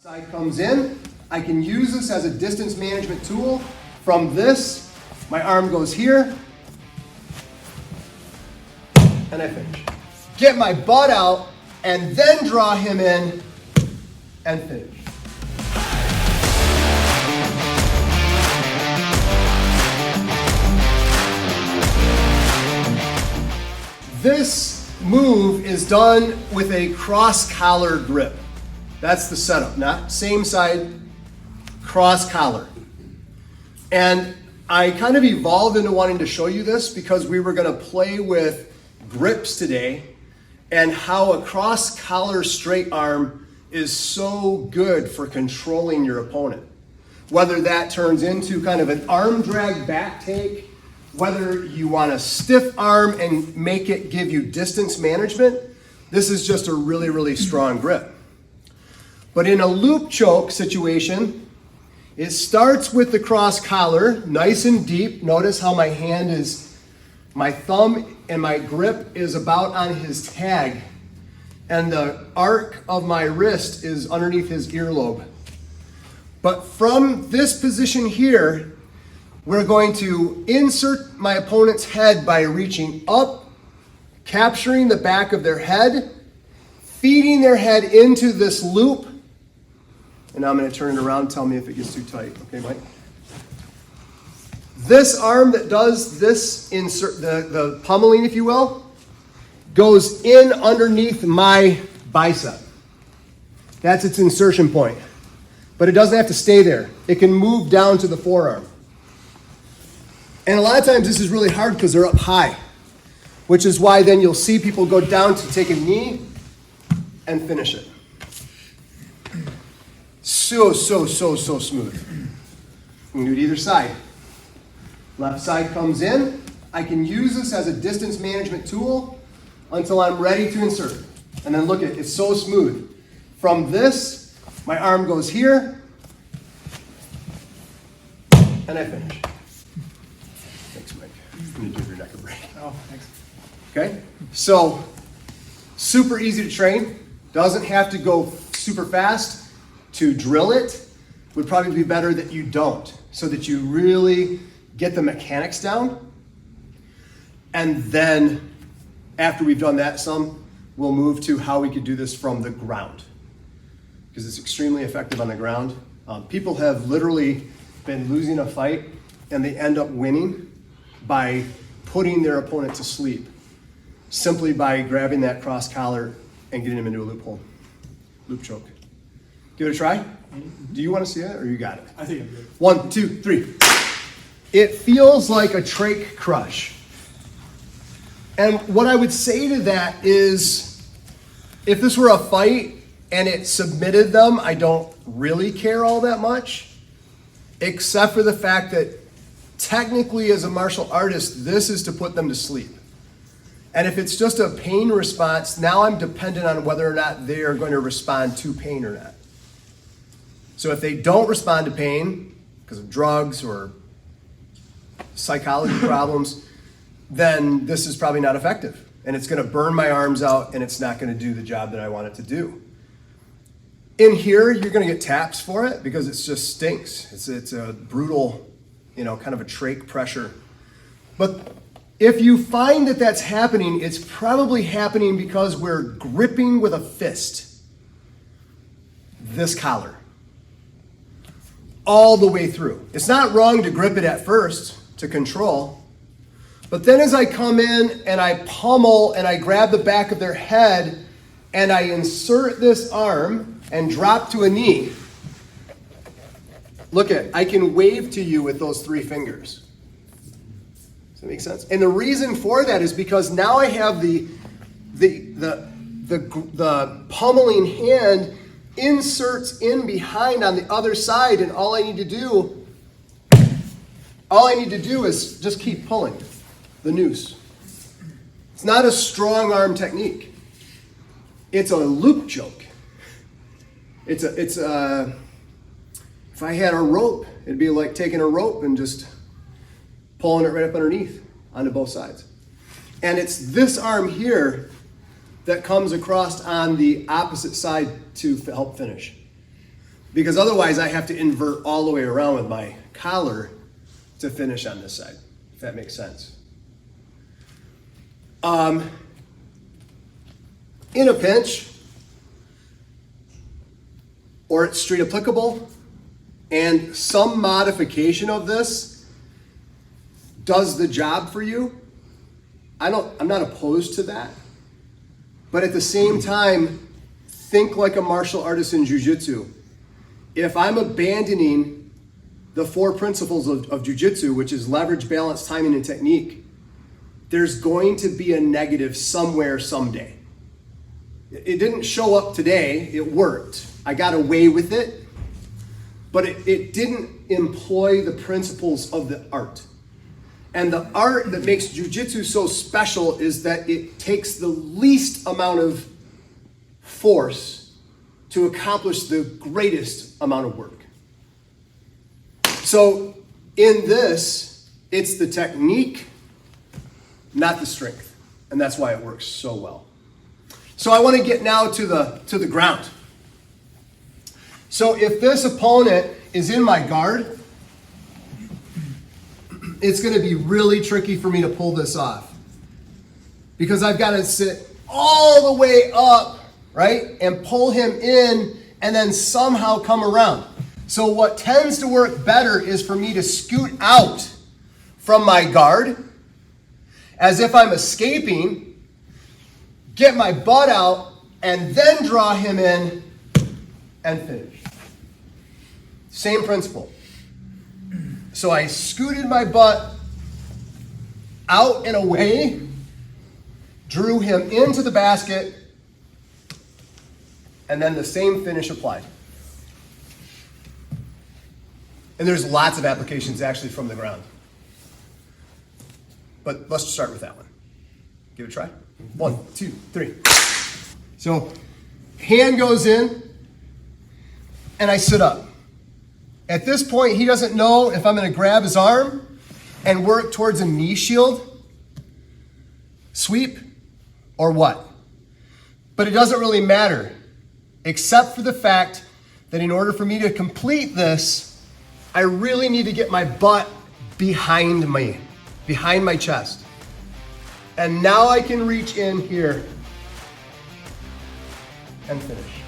Side comes in. I can use this as a distance management tool. From this, my arm goes here, and I finish. Get my butt out, and then draw him in, and finish. This move is done with a cross collar grip. That's the setup, not same side, cross collar. And I kind of evolved into wanting to show you this because we were going to play with grips today and how a cross collar straight arm is so good for controlling your opponent. Whether that turns into kind of an arm drag back take, whether you want a stiff arm and make it give you distance management, this is just a really, really strong grip. But in a loop choke situation, it starts with the cross collar, nice and deep. Notice how my hand is, my thumb and my grip is about on his tag, and the arc of my wrist is underneath his earlobe. But from this position here, we're going to insert my opponent's head by reaching up, capturing the back of their head, feeding their head into this loop, and now I'm going to turn it around. Tell me if it gets too tight. Okay, Mike? This arm that does this insert, the pummeling, if you will, goes in underneath my bicep. That's its insertion point. But it doesn't have to stay there. It can move down to the forearm. And a lot of times this is really hard because they're up high, which is why then you'll see people go down to take a knee and finish it. So smooth. We can do it either side. Left side comes in. I can use this as a distance management tool until I'm ready to insert. And then look at it, it's so smooth. From this, my arm goes here, and I finish. Thanks, Mike. I'm gonna give your neck a break. Oh, thanks. Okay, so super easy to train. Doesn't have to go super fast. To drill it would probably be better that you don't, so that you really get the mechanics down. And then after we've done that some, we'll move to how we could do this from the ground, because it's extremely effective on the ground. People have literally been losing a fight and they end up winning by putting their opponent to sleep, simply by grabbing that cross collar and getting them into a loophole, loop choke. Give it a try. Do you want to see it or you got it? I think I'm good. 1, 2, 3. It feels like a trach crush. And what I would say to that is, if this were a fight and it submitted them, I don't really care all that much, except for the fact that technically as a martial artist, this is to put them to sleep. And if it's just a pain response, now I'm dependent on whether or not they are going to respond to pain or not. So if they don't respond to pain because of drugs or psychology problems, then this is probably not effective. And it's going to burn my arms out and it's not going to do the job that I want it to do. In here, you're going to get taps for it because it just stinks. It's a brutal, kind of a trach pressure. But if you find that that's happening, it's probably happening because we're gripping with a fist this collar all the way through. It's not wrong to grip it at first to control, but then as I come in and I pummel and I grab the back of their head and I insert this arm and drop to a knee, look at, I can wave to you with those 3 fingers. Does that make sense? And the reason for that is because now I have the pummeling hand inserts in behind on the other side, and all I need to do is just keep pulling the noose. It's not a strong arm technique. It's a loop choke. If I had a rope, it'd be like taking a rope and just pulling it right up underneath onto both sides. And it's this arm here that comes across on the opposite side to help finish. because otherwise I have to invert all the way around with my collar to finish on this side, if that makes sense. In a pinch, or it's street applicable, and some modification of this does the job for you, I'm not opposed to that. But at the same time, think like a martial artist in jiu-jitsu. If I'm abandoning the 4 principles of jiu-jitsu, which is leverage, balance, timing, and technique, there's going to be a negative somewhere, someday. It didn't show up today, it worked. I got away with it, but it didn't employ the principles of the art. And the art that makes jiu-jitsu so special is that it takes the least amount of force to accomplish the greatest amount of work. So in this, it's the technique, not the strength. And that's why it works so well. So I want to get now to the ground. So if this opponent is in my guard, it's going to be really tricky for me to pull this off, because I've got to sit all the way up, right, and pull him in and then somehow come around. So what tends to work better is for me to scoot out from my guard as if I'm escaping, get my butt out, and then draw him in and finish. Same principle. So I scooted my butt out and away, drew him into the basket, and then the same finish applied. And there's lots of applications actually from the ground. But let's start with that one. Give it a try. 1, 2, 3. So hand goes in, and I sit up. At this point, he doesn't know if I'm going to grab his arm and work towards a knee shield, sweep, or what. But it doesn't really matter, except for the fact that in order for me to complete this, I really need to get my butt behind me, behind my chest. And now I can reach in here and finish.